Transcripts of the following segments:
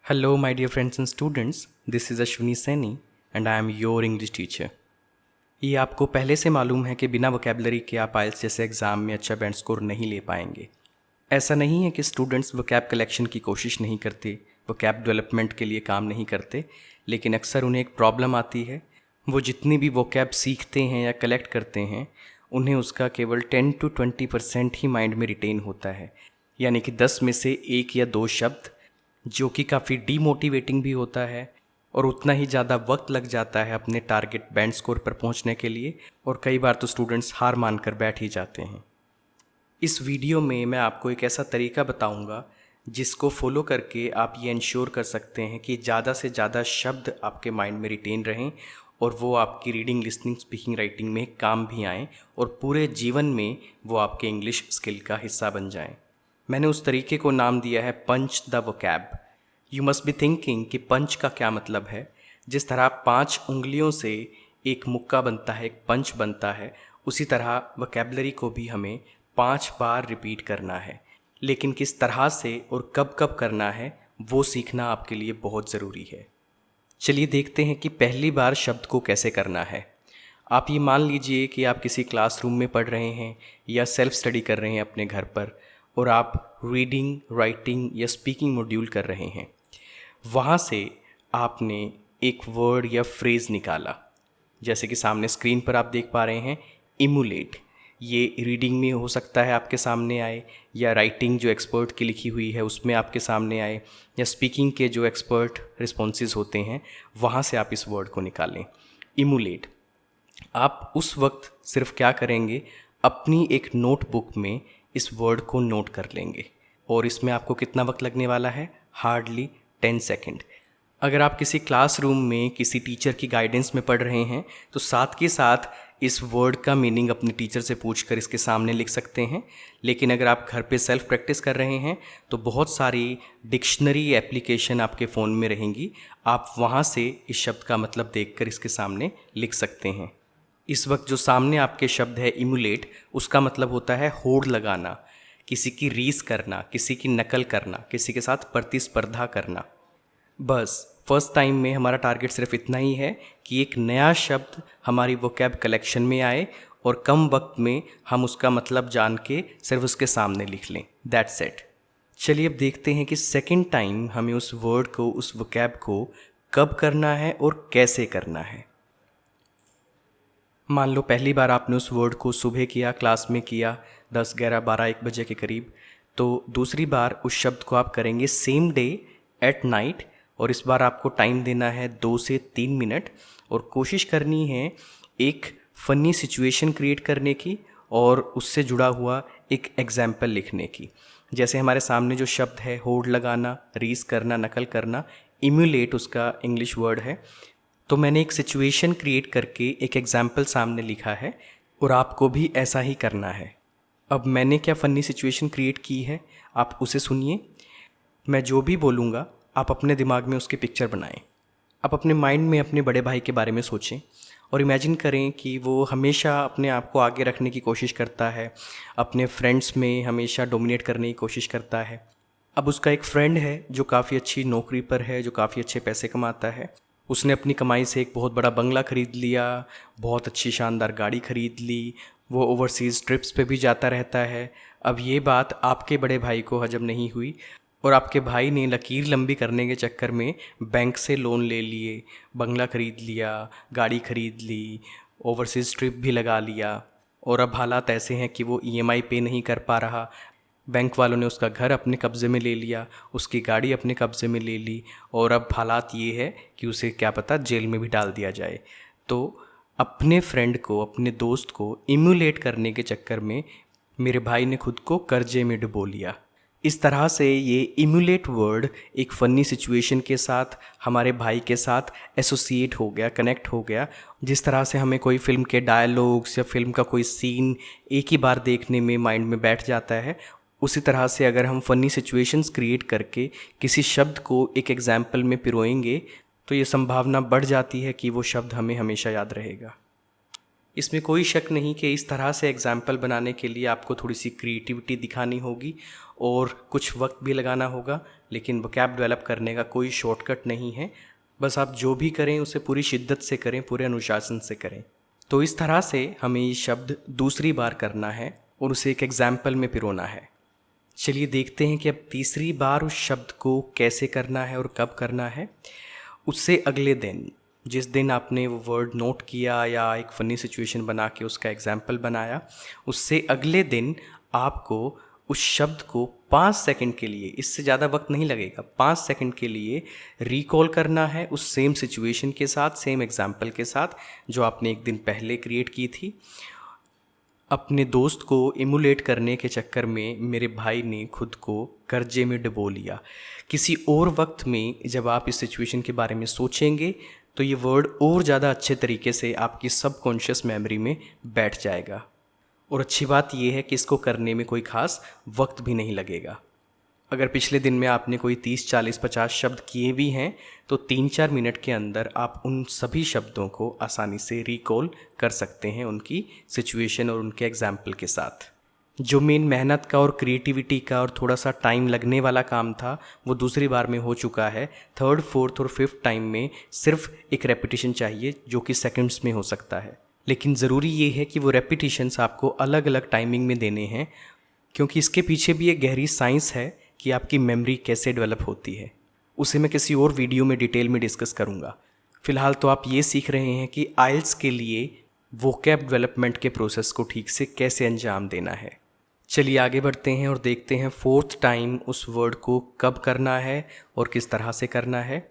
Hello, my dear friends and students. This is Ashwini Saini and I am your English teacher. ये आपको पहले से मालूम है कि बिना वोकेबलरी के आप आइल्स जैसे एग्ज़ाम में अच्छा बैंड स्कोर नहीं ले पाएंगे। ऐसा नहीं है कि स्टूडेंट्स वोकैब कलेक्शन की कोशिश नहीं करते, वोकैब डेवलपमेंट के लिए काम नहीं करते, लेकिन अक्सर उन्हें एक प्रॉब्लम आती है। वो जितनी भी वोकैब सीखते हैं या कलेक्ट करते हैं, उन्हें उसका केवल 10 to 20% ही माइंड में रिटेन होता है, यानी कि 10 में से 1 या 2 शब्द, जो कि काफ़ी डीमोटिवेटिंग भी होता है और उतना ही ज़्यादा वक्त लग जाता है अपने टारगेट बैंड स्कोर पर पहुंचने के लिए, और कई बार तो स्टूडेंट्स हार मानकर बैठ ही जाते हैं। इस वीडियो में मैं आपको एक ऐसा तरीका बताऊंगा जिसको फॉलो करके आप ये इंश्योर कर सकते हैं कि ज़्यादा से ज़्यादा शब्द आपके माइंड में रिटेन रहें और वो आपकी रीडिंग, लिसनिंग, स्पीकिंग, राइटिंग में काम भी आएँ और पूरे जीवन में वो आपके इंग्लिश स्किल का हिस्सा बन जाएं। मैंने उस तरीके को नाम दिया है punch the vocab. You must be thinking कि पंच का क्या मतलब है। जिस तरह 5 उंगलियों से एक मुक्का बनता है, एक पंच बनता है, उसी तरह वोकैबलरी को भी हमें 5 बार रिपीट करना है, लेकिन किस तरह से और कब कब करना है वो सीखना आपके लिए बहुत ज़रूरी है। चलिए देखते हैं कि पहली बार शब्द को कैसे करना है। आप ये मान लीजिए कि आप किसी क्लासरूम में पढ़ रहे हैं या सेल्फ स्टडी कर रहे हैं अपने घर पर, और आप रीडिंग, राइटिंग या स्पीकिंग मॉड्यूल कर रहे हैं। वहाँ से आपने एक वर्ड या फ्रेज़ निकाला, जैसे कि सामने स्क्रीन पर आप देख पा रहे हैं, इमुलेट। ये रीडिंग में हो सकता है आपके सामने आए, या राइटिंग जो एक्सपर्ट की लिखी हुई है उसमें आपके सामने आए, या स्पीकिंग के जो एक्सपर्ट रिस्पॉन्सेज होते हैं वहाँ से आप इस वर्ड को निकालें, इमुलेट। आप उस वक्त सिर्फ क्या करेंगे, अपनी एक नोटबुक में इस वर्ड को नोट कर लेंगे, और इसमें आपको कितना वक्त लगने वाला है, हार्डली 10 सेकेंड। अगर आप किसी क्लासरूम में किसी टीचर की गाइडेंस में पढ़ रहे हैं तो साथ के साथ इस वर्ड का मीनिंग अपने टीचर से पूछकर इसके सामने लिख सकते हैं। लेकिन अगर आप घर पे सेल्फ प्रैक्टिस कर रहे हैं तो बहुत सारी डिक्शनरी एप्लीकेशन आपके फ़ोन में रहेंगी, आप वहाँ से इस शब्द का मतलब देखकर इसके सामने लिख सकते हैं। इस वक्त जो सामने आपके शब्द है इमुलेट, उसका मतलब होता है होड़ लगाना, किसी की रीस करना, किसी की नकल करना, किसी के साथ प्रतिस्पर्धा करना। बस फर्स्ट टाइम में हमारा टारगेट सिर्फ इतना ही है कि एक नया शब्द हमारी वोकैब कलेक्शन में आए और कम वक्त में हम उसका मतलब जान के सिर्फ उसके सामने लिख लें। That's it. चलिए अब देखते हैं कि सेकंड टाइम हमें उस वर्ड को, उस वोकैब को कब करना है और कैसे करना है। मान लो पहली बार आपने उस वर्ड को सुबह किया, क्लास में किया 10, 11, 12, 1 बजे के करीब, तो दूसरी बार उस शब्द को आप करेंगे सेम डे एट नाइट, और इस बार आपको टाइम देना है 2 से 3 मिनट, और कोशिश करनी है एक फ़नी सिचुएशन क्रिएट करने की और उससे जुड़ा हुआ एक एग्जाम्पल लिखने की। जैसे हमारे सामने जो शब्द है, होड़ लगाना, रीस करना, नकल करना, इम्यूलेट उसका इंग्लिश वर्ड है, तो मैंने एक सिचुएशन क्रिएट करके एक एग्जाम्पल सामने लिखा है और आपको भी ऐसा ही करना है। अब मैंने क्या फ़नी सिचुएशन क्रिएट की है, आप उसे सुनिए। मैं जो भी बोलूँगा आप अपने दिमाग में उसकी पिक्चर बनाएं। आप अपने माइंड में अपने बड़े भाई के बारे में सोचें और इमेजिन करें कि वो हमेशा अपने आप को आगे रखने की कोशिश करता है, अपने फ्रेंड्स में हमेशा डोमिनेट करने की कोशिश करता है। अब उसका एक फ्रेंड है जो काफ़ी अच्छी नौकरी पर है, जो काफ़ी अच्छे पैसे कमाता है। उसने अपनी कमाई से एक बहुत बड़ा बंगला ख़रीद लिया, बहुत अच्छी शानदार गाड़ी ख़रीद ली, वो ओवरसीज़ ट्रिप्स पे भी जाता रहता है। अब ये बात आपके बड़े भाई को हजम नहीं हुई और आपके भाई ने लकीर लंबी करने के चक्कर में बैंक से लोन ले लिए, बंगला ख़रीद लिया, गाड़ी ख़रीद ली, ओवरसीज़ ट्रिप भी लगा लिया, और अब हालात ऐसे हैं कि वो ईएमआई पे नहीं कर पा रहा। बैंक वालों ने उसका घर अपने कब्ज़े में ले लिया, उसकी गाड़ी अपने कब्ज़े में ले ली, और अब हालात ये है कि उसे क्या पता जेल में भी डाल दिया जाए। तो अपने फ्रेंड को, अपने दोस्त को इम्यूलेट करने के चक्कर में मेरे भाई ने खुद को कर्जे में डुबो लिया। इस तरह से ये इम्यूलेट वर्ड एक फ़नी सिचुएशन के साथ, हमारे भाई के साथ एसोसिएट हो गया, कनेक्ट हो गया। जिस तरह से हमें कोई फ़िल्म के डायलॉग्स या फिल्म का कोई सीन एक ही बार देखने में माइंड में बैठ जाता है, उसी तरह से अगर हम फ़नी सिचुएशंस क्रिएट करके किसी शब्द को एक एग्जाम्पल में पिरोएंगे तो ये संभावना बढ़ जाती है कि वो शब्द हमें हमेशा याद रहेगा। इसमें कोई शक नहीं कि इस तरह से एग्जाम्पल बनाने के लिए आपको थोड़ी सी क्रिएटिविटी दिखानी होगी और कुछ वक्त भी लगाना होगा, लेकिन वोकैब डेवलप करने का कोई शॉर्टकट नहीं है। बस आप जो भी करें उसे पूरी शिद्दत से करें, पूरे अनुशासन से करें। तो इस तरह से हमें ये शब्द दूसरी बार करना है और उसे एक एग्जाम्पल में पिरोना है। चलिए देखते हैं कि अब तीसरी बार उस शब्द को कैसे करना है और कब करना है। उससे अगले दिन, जिस दिन आपने वो वर्ड नोट किया या एक फ़नी सिचुएशन बना के उसका एग्जाम्पल बनाया, उससे अगले दिन आपको उस शब्द को 5 सेकंड के लिए, इससे ज़्यादा वक्त नहीं लगेगा, 5 सेकंड के लिए रिकॉल करना है उस सेम सिचुएशन के साथ, सेम एग्जाम्पल के साथ जो आपने एक दिन पहले क्रिएट की थी। अपने दोस्त को इमुलेट करने के चक्कर में मेरे भाई ने खुद को कर्जे में डुबो लिया। किसी और वक्त में जब आप इस सिचुएशन के बारे में सोचेंगे तो ये वर्ड और ज़्यादा अच्छे तरीके से आपकी सबकॉन्शियस मेमोरी में बैठ जाएगा। और अच्छी बात यह है कि इसको करने में कोई ख़ास वक्त भी नहीं लगेगा। अगर पिछले दिन में आपने कोई 30, 40, 50 शब्द किए भी हैं तो 3-4 मिनट के अंदर आप उन सभी शब्दों को आसानी से रिकॉल कर सकते हैं उनकी सिचुएशन और उनके एग्जाम्पल के साथ। जो मेन मेहनत का और क्रिएटिविटी का और थोड़ा सा टाइम लगने वाला काम था वो दूसरी बार में हो चुका है। 3rd, 4th और 5th टाइम में सिर्फ एक रेपिटेशन चाहिए जो कि सेकंड्स में हो सकता है। लेकिन ज़रूरी ये है कि वो रेपिटेशंस आपको अलग अलग टाइमिंग में देने हैं, क्योंकि इसके पीछे भी एक गहरी साइंस है कि आपकी मेमोरी कैसे डेवलप होती है। उसे मैं किसी और वीडियो में डिटेल में डिस्कस करूँगा। फ़िलहाल तो आप ये सीख रहे हैं कि आइल्स के लिए वोकैब डेवलपमेंट के प्रोसेस को ठीक से कैसे अंजाम देना है। चलिए आगे बढ़ते हैं और देखते हैं 4th टाइम उस वर्ड को कब करना है और किस तरह से करना है।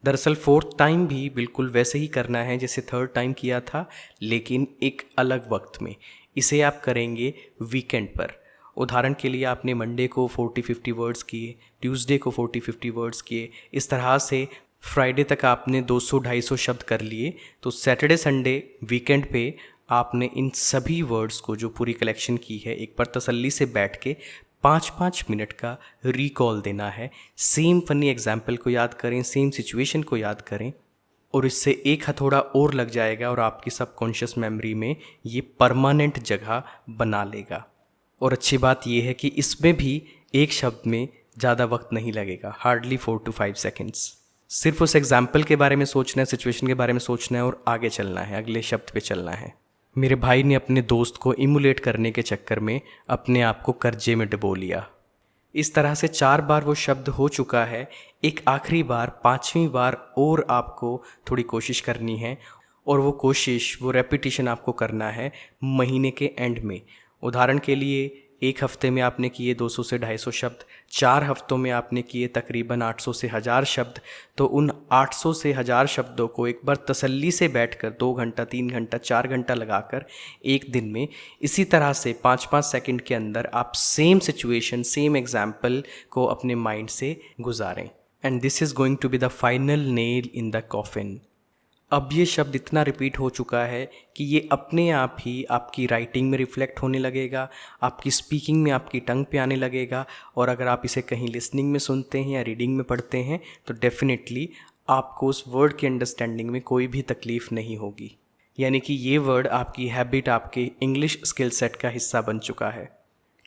दरअसल 4th टाइम भी बिल्कुल वैसे ही करना है जैसे 3rd टाइम किया था, लेकिन एक अलग वक्त में। इसे आप करेंगे वीकेंड पर। उदाहरण के लिए आपने मंडे को 40-50 वर्ड्स किए, ट्यूसडे को 40-50 वर्ड्स किए, इस तरह से फ्राइडे तक आपने 200-250 शब्द कर लिए। तो सैटरडे संडे वीकेंड पे आपने इन सभी वर्ड्स को जो पूरी कलेक्शन की है एक बार तसल्ली से बैठ के 5-5 मिनट का रिकॉल देना है। सेम फनी एग्जाम्पल को याद करें, सेम सिचुएशन को याद करें, और इससे एक हथौड़ा और लग जाएगा और आपकी सबकॉन्शियस मेमोरी में ये परमानेंट जगह बना लेगा। और अच्छी बात यह है कि इसमें भी एक शब्द में ज़्यादा वक्त नहीं लगेगा, हार्डली 4 to 5 सेकेंड्स। सिर्फ उस एग्जाम्पल के बारे में सोचना है, सिचुएशन के बारे में सोचना है और आगे चलना है, अगले शब्द पे चलना है। मेरे भाई ने अपने दोस्त को इमुलेट करने के चक्कर में अपने आप को कर्जे में डुबो लिया। इस तरह से 4 बार वो शब्द हो चुका है। एक आखिरी बार, 5वीं बार और आपको थोड़ी कोशिश करनी है, और वो कोशिश, वो रेपिटेशन आपको करना है महीने के एंड में। उदाहरण के लिए एक हफ्ते में आपने किए 200 से 250 शब्द, 4 हफ्तों में आपने किए तकरीबन 800 से 1000 शब्द। तो उन 800 से 1000 शब्दों को एक बार तसल्ली से बैठकर 2 घंटा, 3 घंटा, 4 घंटा लगाकर एक दिन में इसी तरह से 5-5 सेकंड के अंदर आप सेम सिचुएशन, सेम एग्जाम्पल को अपने माइंड से गुजारें। And this is going to be the final nail in the coffin. अब ये शब्द इतना रिपीट हो चुका है कि ये अपने आप ही आपकी राइटिंग में रिफ्लेक्ट होने लगेगा, आपकी स्पीकिंग में, आपकी टंग पे आने लगेगा। और अगर आप इसे कहीं लिसनिंग में सुनते हैं या रीडिंग में पढ़ते हैं तो डेफिनेटली आपको उस वर्ड की अंडरस्टैंडिंग में कोई भी तकलीफ़ नहीं होगी। यानी कि ये वर्ड आपकी हैबिट, आपके इंग्लिश स्किल सेट का हिस्सा बन चुका है।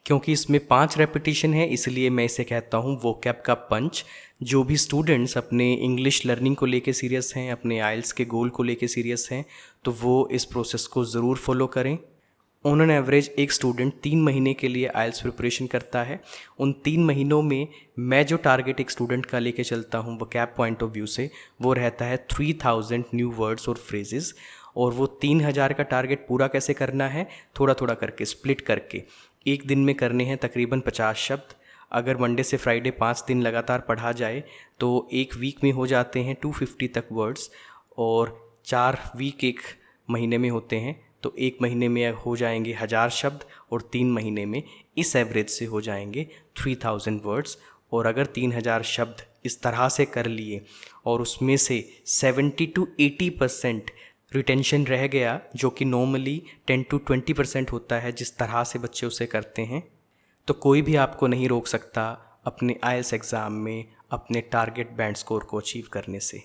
क्योंकि इसमें 5 रेपिटेशन है, इसलिए मैं इसे कहता हूँ वोकैब का पंच। जो भी स्टूडेंट्स अपने इंग्लिश लर्निंग को लेके सीरियस हैं, अपने आइल्स के गोल को लेके सीरियस हैं, तो वो इस प्रोसेस को ज़रूर फॉलो करें। ऑन एन एवरेज एक स्टूडेंट 3 महीने के लिए आइल्स प्रिपरेशन करता है। उन 3 महीनों में मैं जो टारगेट एक स्टूडेंट का लेके चलता हूँ वोकैब पॉइंट ऑफ व्यू से, वो रहता है 3000 न्यू वर्ड्स और फ्रेजेस। और वो 3000 का टारगेट पूरा कैसे करना है, थोड़ा थोड़ा करके, स्प्लिट करके एक दिन में करने हैं तकरीबन 50 शब्द। अगर मंडे से फ्राइडे 5 दिन लगातार पढ़ा जाए तो एक वीक में हो जाते हैं 250 तक वर्ड्स, और 4 वीक एक महीने में होते हैं तो एक महीने में हो जाएंगे 1000 शब्द, और 3 महीने में इस एवरेज से हो जाएंगे 3000 वर्ड्स। और अगर 3000 शब्द इस तरह से कर लिए और उसमें से 70 to 80% रिटेंशन रह गया, जो कि नॉर्मली 10 to 20% होता है जिस तरह से बच्चे उसे करते हैं, तो कोई भी आपको नहीं रोक सकता अपने आइल्स एग्ज़ाम में अपने टारगेट बैंड स्कोर को अचीव करने से।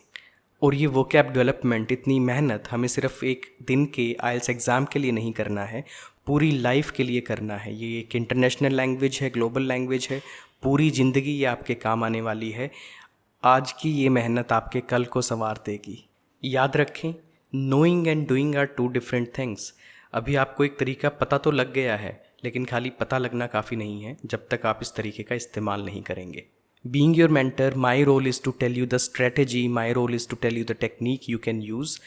और ये वोकैब डेवलपमेंट, इतनी मेहनत हमें सिर्फ एक दिन के आइल्स एग्ज़ाम के लिए नहीं करना है, पूरी लाइफ के लिए करना है। ये एक इंटरनेशनल लैंग्वेज है, ग्लोबल लैंग्वेज है, पूरी ज़िंदगी ये आपके काम आने वाली है। आज की ये मेहनत आपके कल को संवार देगी। याद रखें, knowing and doing are two different things. अभी आपको एक तरीका पता तो लग गया है, लेकिन खाली पता लगना काफ़ी नहीं है जब तक आप इस तरीके का इस्तेमाल नहीं करेंगे। Being your mentor, my role is to tell you the strategy, my role is to tell you the technique you can use।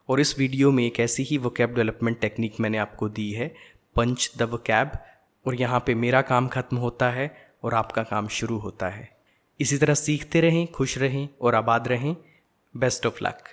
और इस वीडियो में एक ऐसी ही वोकैब डेवलपमेंट टेक्निक मैंने आपको दी है, पंच द वोकैब। और यहाँ पे मेरा काम ख़त्म होता है और आपका काम शुरू होता है। इसी तरह सीखते रहें, खुश रहें और आबाद रहें। Best of luck.